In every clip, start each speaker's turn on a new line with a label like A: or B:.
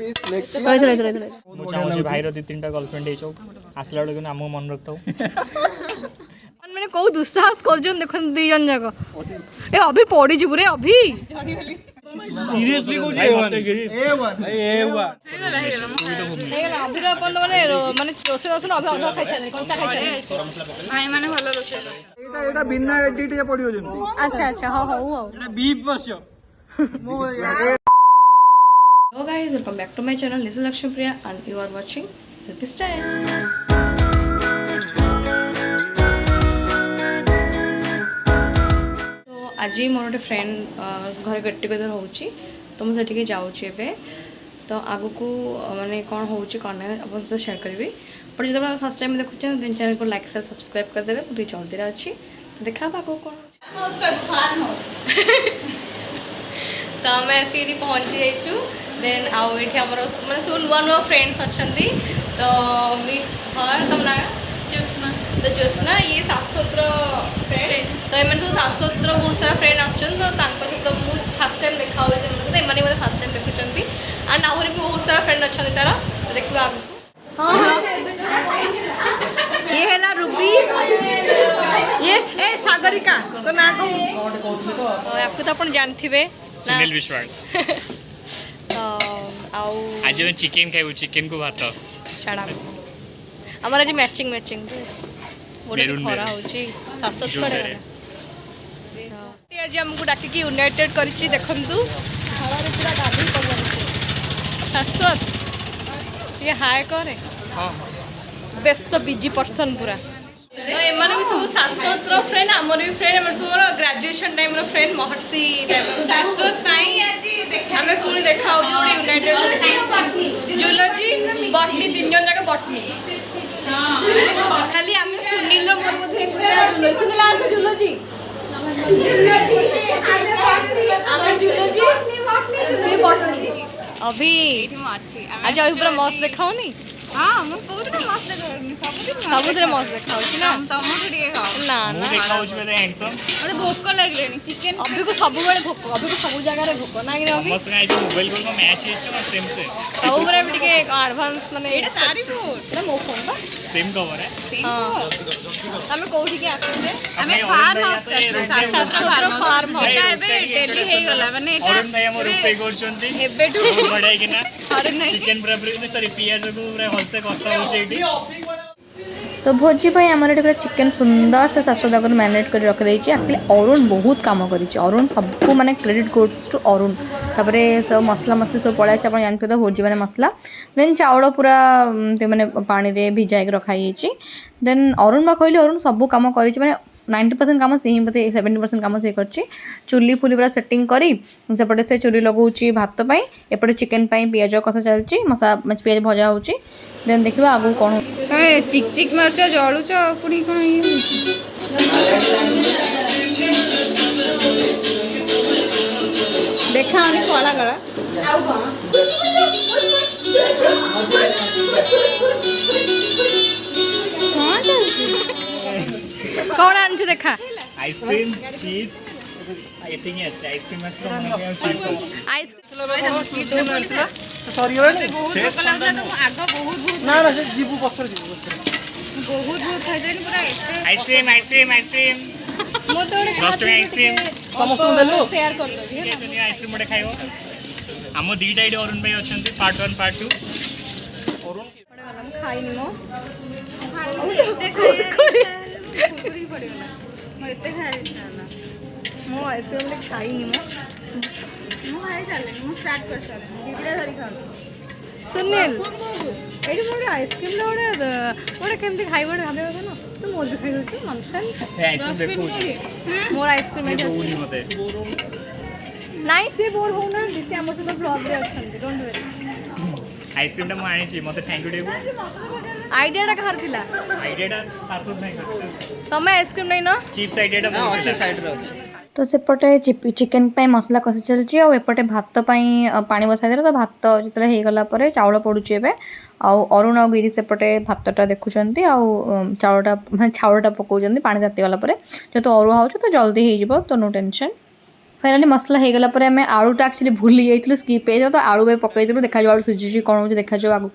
A: चाहूँ भाई दी तीन गर्लफ्रेंड आसला बेलू आमको मन रखता
B: मैंने कौ दुस्साहस कर देख दी जन जाक ए अभी पड़ी जीव रे अभी
A: सीरियसली
B: अभी माने रोसे रोसे अभी अधा खाई सारे कंचा खाई सारे भाई माने भलो रोसे
C: एटा बिना एडिट जे पडियो जन
B: अच्छा अच्छा हां हां हां
C: एटा beep बसयो
B: Hello guys, welcome back to my channel. This is Lakshmi Priya and you are watching Happy Style. तो आज मोर गोटे फ्रेंड घर गेट टुगेदर होची तो मुझे ठीक जाऊँगी एवं तो आग को माने कौन होची कौन ना आप शेयर करी बट जो फर्स्ट टाइम देखुचे दिन चैनल को लाइक से सब्सक्राइब करदेवे मुझे जल्दी अच्छी तो देखा आग कौन तो आम आसिक पहुँची जाइचु देन आउ ये मैंने सब नुआ नुआ फ्रेंड्स अच्छा तो मीट हर तुम ना ज्योत्ना तो ज्योत्ना ये शाश्वतर फ्रेंड तो ये सब शाश्वतर बहुत सारा फ्रेंड आसुँच तो सहित मुझे फास्ट टाइम देखा तो ये मतलब फास्ट टाइम देखुं एंड आहरी भी बहुत सारा फ्रेंड अच्छा तार तो देखा आगे हाँ हाँ ये है रूबी ये ए सागरिका तो ना कौन आपको तो आप जानते
A: सुनील विश्वास आज मैं चिकन खाइबू चिकन को भात
B: छाड़ा आमर आज मैचिंग मैचिंग गोटे खरा होची शाश्वत पड़े आज आमको डाकिकी यूनाइटेड करिछि देखंतु हवारे पूरा गाधी पड़ शाश्वत ये हाय करे व्यस्त बिजी पर्सन पूरा तो एमाने भी सब शाश्वत फ्रेंड आमर भी फ्रेंड आम सब ग्रेजुएशन टाइम फ्रेंड महर्षि शाश्वत आम पुणी देखा यूनाइटेड जूलॉजी बटनी तीन जन जाक बटनी खाली आम सुनील सुनील आस जूलॉजी आम जूलॉजी से बटनी अभी आज अभी पूरा मस्त देखाओनी हाँ सबुदिन मस्त देखा ना ना ना अरे भोक लगे चिकेन अभी को सब भोक अभी को सब जगह भोक ना कि
A: मोबाइल को मैच
B: सब टे एडवांस माने मो फोन तो
A: सेम कवर है
B: हां हमें कोठी के आछे
D: हमें फार्म हाउस
B: फार्म हाउस
D: एटा एबे डेली हे गला माने एटा
A: अरुण भाई हम रोसे करछंती
B: एबे टू
A: बडाई कि ना
B: अरे नहीं
A: चिकन पूरा सॉरी पियाज को पूरा हलसे कसा हो छेडी
E: तो भोजी भाई आमर ये चिकेन सुंदर से शाश्वत आगे मैरिनेट कर रखी एक्चुअली अरुण बहुत काम कर अरुण सबको माने क्रेडिट गोज टू अरुण तापर सब मसला मसली सब पड़े आप जानते तो भोजी मैंने मसला देन चाउल पूरा मैंने पानी में भिजाई रखाई देन अरुण बा कहली अरुण सब कम कर 90% काम से ही बोलते 70% काम से कर चुली फुली पूरा सेटिंग करी सेपटे से चुली लगौची भात पाई एपटे चिकेन पाई पियाज कसा चलची मसा पियाज भजा होची देन देखिबा आगु कोन
D: चिक चिक मारछ जळुछ पुनी कोन
B: देखा आनी कला कला आउ कौन आनछु देखा
A: आइसक्रीम चीज आई थिंक यस आइसक्रीम मस्त मन चिप्स
C: सॉरी
D: बहुत भोक लागला तो आग बहुत
C: ना ना से जीबू पछर जीबू
D: बहुत खाइ जानि पूरा
A: आइसक्रीम आइसक्रीम आइसक्रीम
B: मो तो
A: आइसक्रीम
C: समस्त देलो
B: शेयर कर दो
A: चलिए आइसक्रीम मोटे खाइबो हमो दीटा आइडी अरुण भाई अछंती पार्ट 1 पार्ट 2
C: अरुण
B: खाइनी मो
D: कुकुरी पड़ेला म एते खाइ छाना
B: मो आइसक्रीम खाइनी मो
D: खाइ चाले मु स्टार्ट कर साले दीदीला धरी खाउ
B: सुनील एडी मोर आइसक्रीम गोटे केमती खाइबो भाबे ना तो मोर भी खाइ दछु नॉनसेंस
A: आइसक्रीम देखो
B: मोर आइसक्रीम
A: बोनी मते
B: नाइ से बोर हो ना दिसे हमर से ब्लॉग रे अछन डोंट वरी
A: आइसक्रीम टा म आनी छी मते थैंक यू देबो
B: आइडिया टा कहर थिला
A: आइडिया टा सासुत नहीं करते
B: तमे आइसक्रीम नै न
A: चिप्स आइडिया टा बहुत साइड रे अछि
E: तो सेपटे चिकेन पाई मसला कषि चलची आ एपटे भात पाई पानी बसाई देला तो भात जितले हे गला परे चाउल पडुची एबे आ अरुण आ गिरी सेपटे भातटा देखुचंती आ चाउलटा माने चाउलटा पकाउचंती पानी ताती गला परे जे तो अरुआ होछ तो जल्दी हे जिवो तो नो टेंशन फाइनाली मसला हो गला आम आलूटा एक्चुअली भूली जाइए स्किप हो तो आलू भी पकई देखा आलू सीझी कौन हो देखा आगू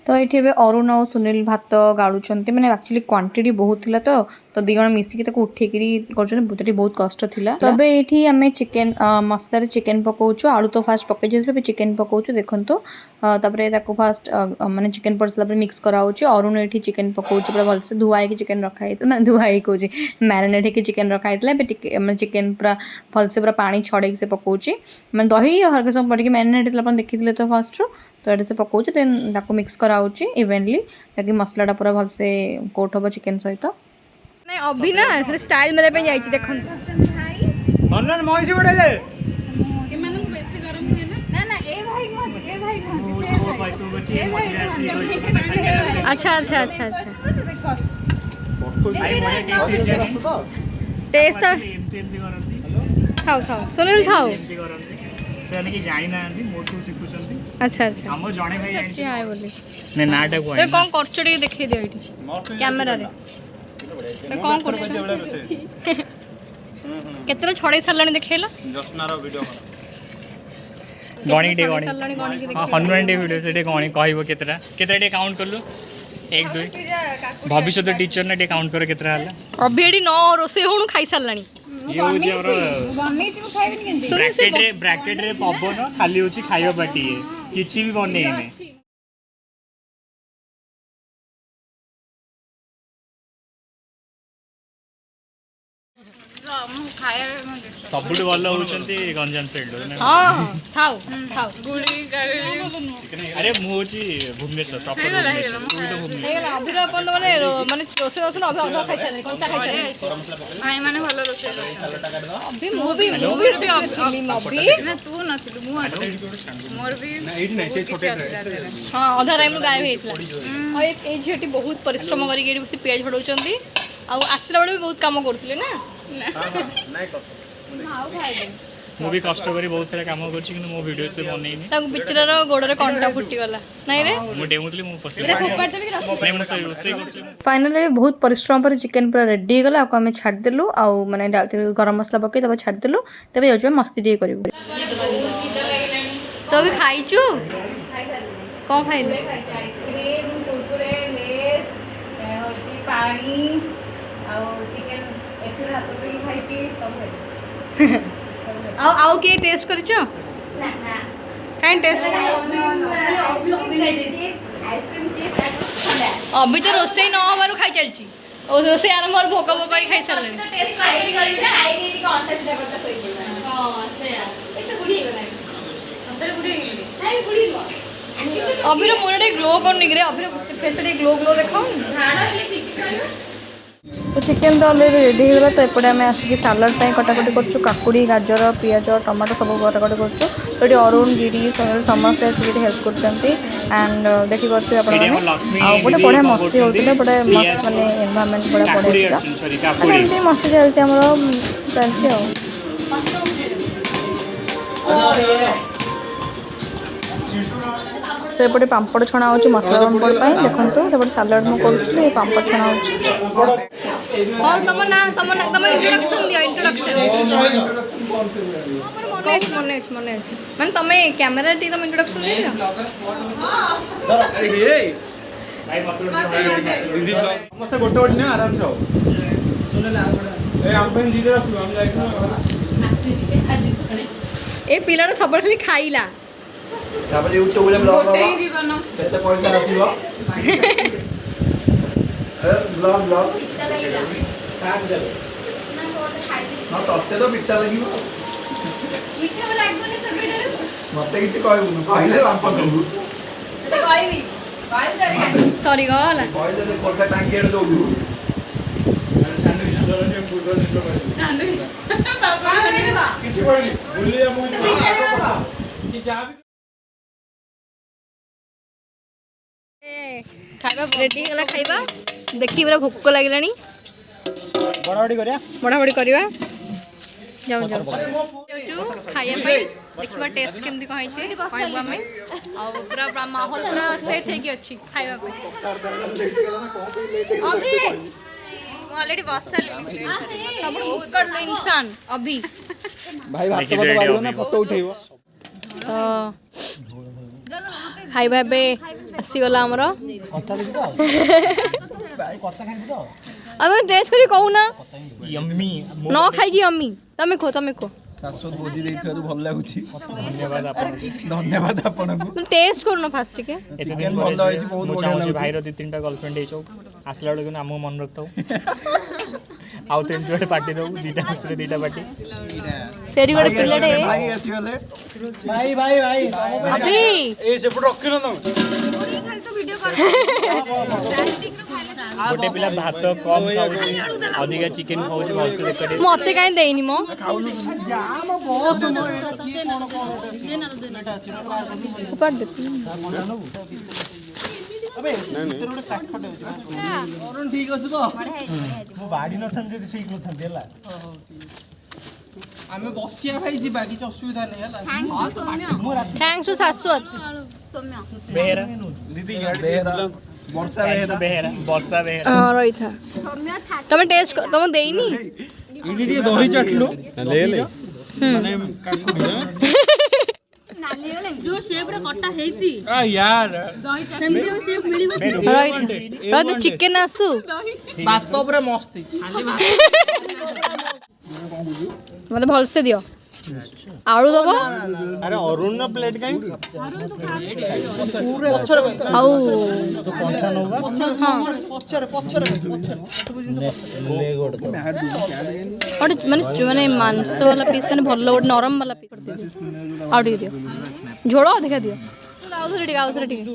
E: तो ये अरुण और सुनील भात गालुंट मैंने एक्चुअली क्वांटिटी बहुत थिला तो दी जन मिसिकी उठेकरी कर बहुत कष्ट थिला तबे ये आम चिकेन मसलार चिकेन पकाउछु आलू तो फास्ट पकई चिकेन पकाउछु देखो फास्ट माने चिकेन पड़ सारा मिक्स कराऊँ अरुण ये चिकेन पकाउछु पूरा भलसे धुआई चिकेन रखाई मैं धुआई कौच मैरिनेट होकर चिकेन रखाई मैंने चिकेन पूरा भलसे पूरा पानी छड़े से पकाउछि मैं दही हल्का सब पड़ी मैरिनेट होता देखी तो फास्ट तो ये से पकाउछि देन ताको मिक्स कराऊँ इवेंटली ताकि मसलाटा पूरा भलसे कोट हम चिकेन सहित
B: नहीं अभी ना स्टाइल मेरे पे जाइए देखो
A: मनन मौसी बडले
D: ଏମାନଙ୍କୁ ବେଶୀ ଗରମ ହୁଏ ନା ନା ଏ ଭାଇ ନୁହନ୍ତି ଏ ଭାଇ ନୁହନ୍ତି
B: अच्छा अच्छा अच्छा अच्छा
A: टेस्ट
B: टेस्ट खाओ खाओ सुनील खाओ
A: सेने की जानि नांदी मोटू सिखुचंदी
B: अच्छा अच्छा
A: हम जणे भाई
B: सच्ची आए बोली
A: ने नाटा को
B: तो कौन करछो टे देखै दियो इठी कैमरा रे तो कौन करछो केतरा छड़े सरलानी देखैला
C: जसनार वीडियो
A: गणी डे गणी
B: सरलानी गणी के
A: हां हनुमान डे वीडियो से डे गणी कहबो केतरा केतरा डे काउंट करलु 1 2 भविष्य तो टीचर ने डे काउंट करे केतरा हला
B: अभी एडी न रोसे होनु खाई सरलानी
A: ये होची और
D: ବନେଇଛି ମୁଁ ଖାଇବିନି କେମିତି
A: ब्रैकेट रे पवन खाली होची खाइबा पाटी किछि भी बने ने
D: ମୁଁ ଖାଇବା
A: सबुठ भल होचंती गंजाम साइड लो
B: हां खाओ खाओ
D: ଗୁଳି ଗାଳି
A: अरे मु होची भुवनेश्वर प्रॉपर भुवनेश्वर तू भी तो भुवनेश्वर
B: हेला अभी अपन माने माने रोसे रोसे अभी अधा खाई सरलानी कंचा खाई सरलानी
D: ଭାଇ ମାନେ ଭଲ ରୋଷେଇ କରୁଛନ୍ତି
B: अभी मूवी से फिल्म अभी
D: ନା ତୁ ନଥିଲୁ ମୁଁ ଅଛି ମୋର ବି କିଛି ଅସୁବିଧା ଥିଲା
B: हाँ अधा टाइम गायब होइतला और एक झीटी बहुत परिश्रम करिके बसी पेज झड़ौचंती आ आसला बेले भी बहुत काम करथिले ना
A: मु भी कष्ट करी बहुत सारा काम करछि कि मो वीडियो से बनेइनी
B: ताकू बिचरार गोड़रे कंटा फुटी गला नहीं रे
A: मु डेमुतली मु पसले
B: रे फोपाड़ देबे कि रख
A: नहीं मु सही रोसे करछि
E: फाइनली बहुत परिश्रम पर चिकेन पूरा रेडी हो गला आम छाड़ देलु आउ माने डालते गरम मसला पकई तब छाड़ देलु तबे जाऊ मस्ती टे करिवु
B: तो भी खाइछु कौन खाइले
D: आइसक्रीम कुरकुरे लेस होची पानी आ चिकन एथुर हाथ पे खाइछी सब खाइछी
B: आउ के टेस्ट करछो
D: ना ना
B: काई टेस्ट अभी तो रोसे न हमारो खाई चलची ओ रोसे आरंभ और भोक भोक ही खाई सरले
D: टेस्ट खाई गली से खाई के कांटेस्ट दा करता सोई के हां से यार एक गुडी गला अंदर गुडी गली नहीं गुडी नो एक्चुअली
B: अभी रो मोरे ग्लो कर निगरे अभी फेस रे ग्लो ग्लो देखाऊ
D: झाड़ा हेले किछि खाइयो
E: तो चिकेन तो ऑलरेडी रेडी हो गला तो एपटे आम आसिक सालाड कटाकटी कर काकुड़ी गाजर पियाज टमाटो सब कटाकटी कर तो ये अरुण गिरी सोनल समस्त आसिक हेल्प कर एंड देखी पारे गोटे बढ़िया मस्ती होते बड़े मस्त माने एनवायरनमेंट बड़ा बढ़िया एमती मस्ती चलती सेपटे पापड़ छणा हो मसला पापड़ देखो सेपटे सालाड मुझे करुँगी पापड़ छणा हो
B: और तम इंट्रोडक्शन दियो इंट्रोडक्शन मन माने तमे कैमरा टी तम इंट्रोडक्शन दियो
C: मस्त गोटे गोटे ना आराम से ए हम पे दीदे रखू हम
B: ए पिलार सब खाली खाइला
C: तापर यूट्यूब रे ब्लॉग
D: गोटे ही जीवन
C: केते पैसा आसीबो ब्लॉग ब्लॉग काम दे ना तत्ते तो पिट्टा लागिबो
D: लिखे लागबो ने सब वीडियो रे
C: मते किछ कहबो पहिले बापा कहबो
D: तो कहबी कहबी करे
B: सॉरी गला
C: पहिले से कोटा टांगी रे दोगु
D: सांडवी बाबा
C: किछ कहली बुलिया मुई कि जा
B: खाइबा रेडी गला खाइबा देखी पूरा भोक लागलानी
C: बड़ाबड़ी करिया
B: बड़ाबड़ी करवा जाऊ जाऊ खाइया पाई देखिबा टेस्ट केमती कहै छै कहबो हमें आ पूरा माहौल पूरा सेट हे कि अछि खाइबा पाई अभी ऑलरेडी बहुत सारे सब उत्कट इंसान अभी
C: भाई भात भात बाड़ियो ना फोटो उठेइबो
B: तो खाଇବା ଏବେ ଆସିଗଲା ଆମର ଆଉ ଟେଷ୍ଟ କରି କହୁନା
A: यम्मी
B: ନ ଖାଇକି ଅମି ତମେ କହ
C: शाश्वत भोजी देइथारु भल लागुची
A: धन्यवाद आपको
C: धन्यवाद आपनकु
B: टेस्ट करूना फास्ट ଟିକେ
C: चिकन भल होइची बहुत बढ़िया
A: मुझे
C: लागुची
A: भाई रो 2-3टा गर्लफ्रेंड हेचो आसला बेलू नाम मन रखता आउ 3 पार्टी दो 2टा मिश्र 2टा पार्टी
B: सेरी गोटे पिलाटे
C: भाई आसी गले भाई भाई भाई
B: अभी
C: ए सेपट रखिन न
A: गोटे पिला भात कम खाउची अधिका चिकन खाउची भलसे देखते
B: मते काई देइनी मो ऊपर दे
C: अबे इधर गोटे काटफट होची अरुण ठीक अछि तो मो बाडी नथन जे ठीक नथन देला आमे बसिया भाई जिबा कि असुविधा नै हला
B: थैंक्स टू शाश्वत
A: बेहरा
C: दीदी बेहरा वर्षा बेहरा
B: हां रही था तुम टेस्ट तुम देइनी
C: इडी टे दही चटलु ले ले माने काकुडी
D: जो शेप रे कटा हेची
C: आ यार
B: रही था चिकन आसु
C: बात पूरा मस्त
B: मतलब भल से दियो आलू दबो
C: अरे अरुण ना प्लेट काई पूरे पछर
B: आउ
C: तो कोनसा नोबा पछर
B: और माने मांस वाला पीस माने भल गोटे नरम वाला पीस कर दियो आउ ठीक दियो झोड़ो अधिका दियो आउ थोड़ी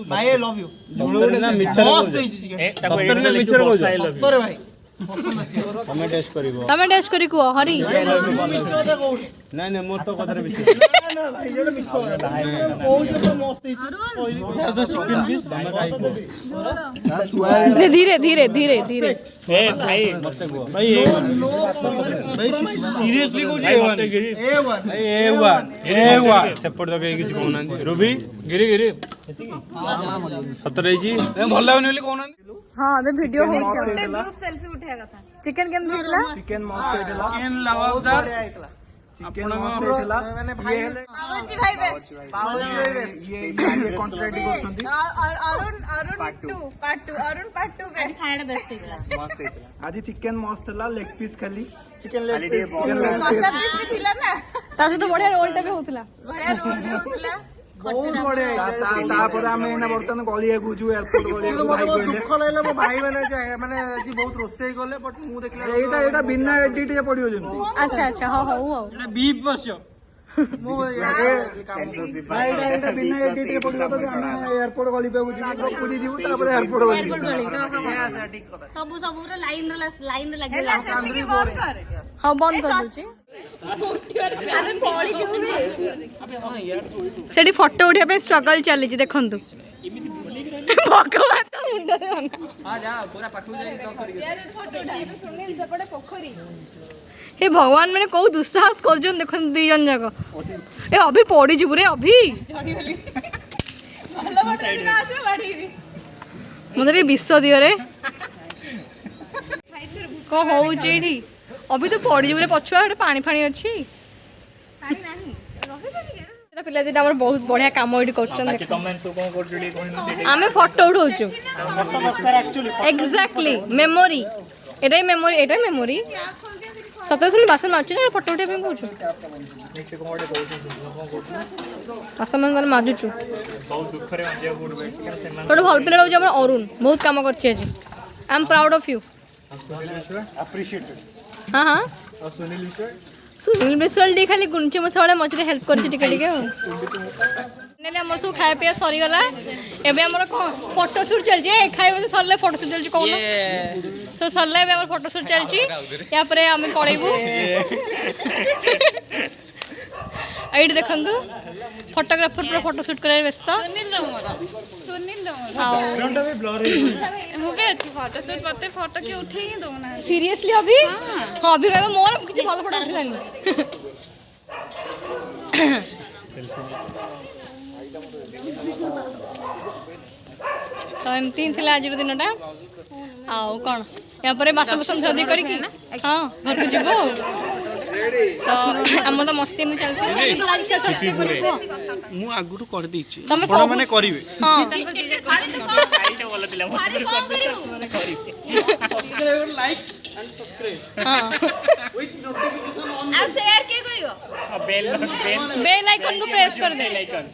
C: भाई आई लव यू ना मिचर मस्त देछि चिकन सत्तर में मिचर को सत्तर भाई पसंद आसी हमें टेस्ट
B: करी को हरी
C: मिचो दे को नहीं नहीं मोर तो कथरे मिचो ना ना भाई जेडो मिचो बहुत जो मस्त देछि जस्ट चिकन पीस हम खाई
B: धीरे
A: ए भाई मत गो
C: भाई भाई सीरियसली को ए1 सेपट जगह किछ कोना रूबी गिरी सतरे जी भल लागनी बोली कोना
B: हां अबे वीडियो हो छै ग्रुप सेल्फी उठाया था चिकन केन दिखला
C: चिकन मस्त हेतला चिकन लावा उधर चिकन मस्त हेतला माने भाई
B: पावलजी भाई बेस्ट
C: ये कॉन्ट्रैक्ट करछंती
B: part 2 Arun part 2 best side best हेतला
C: मस्त हेतला आज चिकन मस्त हेतला लेग पीस खाली चिकन लेग पीस
B: भी थिला ना तासे तो बढ़िया रोल टाइप होतला
C: बहुत बढ़िया तापर आमे ना बर्तन गलिया गुजु एयरपोर्ट गलिया भाई कहले दुख लागला मो भाई माने जी बहुत रोसई गले बट मु देखला एटा बिना एडिट जे पडियो जेमती
B: अच्छा हां
C: एटा बीफ बसो मो भाई एटा बिना एडिट जे पडियो तो आमे एयरपोर्ट गली पे गुजु पुजी जीवु तापर एयरपोर्ट गली
B: सब रे लाइन रे लागला हां बंद कर दूची सेठी फोटो उठा पे स्ट्रगल चली देखंतु भगवान मुंडा रे हां जा पूरा पाखु जाई फोटो उठा सुनील सेपटे पोखरी हे भगवान मैंने कौ दुस्साहस कर देखो दी जन जाक ए अभी पड़ी जीव रे अभी मतलब विश्व दियो रे कौन हो अभी तो पड़ी जीव रे पछुआ पानी फाणी अच्छी पिला दिटा हमर बहुत बढ़िया काम एठी करछन आमे फोटो उठाउछु एक्जेक्टली मेमोरी एटा मेमोरी सतरे सुन बासन मारछु ना फोटो उठे पे कहूछु बासन मन माजुछु
A: बहुत दुख रे मजिया गुड बेट सेमान
B: तो भल पिला रहउछ हमर अरुण बहुत काम करछि आज I am proud of you
C: appreciated
B: हां
C: और
B: सुनील विश्वाल डी खाली गुंचे मसाला मचरे हेल्प करछि टिके टिके नेले हमर सब खाए पिया सरी गला एबे हमर फोटो शूट चल जे खाइबे तो सरले फोटो शूट चल जे कोन तो सरले एबे हमर फोटो शूट चल छी या परे हम पळेबू एड देखंतु फोटोग्राफर पूरा फोटो शूट करे व्यस्त सुनील डोंट बी ब्लर मुबे अछि फोटो शूट पते फोटो के उठे ही दोना सीरियसली अभी हां अभी भाई मोर किछ भल फोटो उठलानी तो एमती थिला आज दिनटा आउ कौन या पर बासन बासन धोदी करके हाँ घर को जीवो तो आम तो मस्ती में चलती
C: ମୁଁ ଆଗରୁ କରିଦେଇଛି
B: ତମେ
C: ବଡ଼ ମାନେ କରିବେ
B: हाँ
A: ଷ୍ଟାଇଲଟା ଭଲ ଥିଲା ମୁଁ ଆଗରୁ କରିବି
C: ସବସ୍କ୍ରାଇବର ଲାଇକ୍ ଆଣ୍ଡ ସବସ୍କ୍ରାଇବ
B: हाँ
C: ୱିଥ୍ ନୋଟିଫିକେସନ ଅନ୍
D: ଆଉ ସେୟାର କିଏ କରିବ
A: ବେଲ୍
B: बेल आइकन को प्रेस कर दे
A: बेल आइकन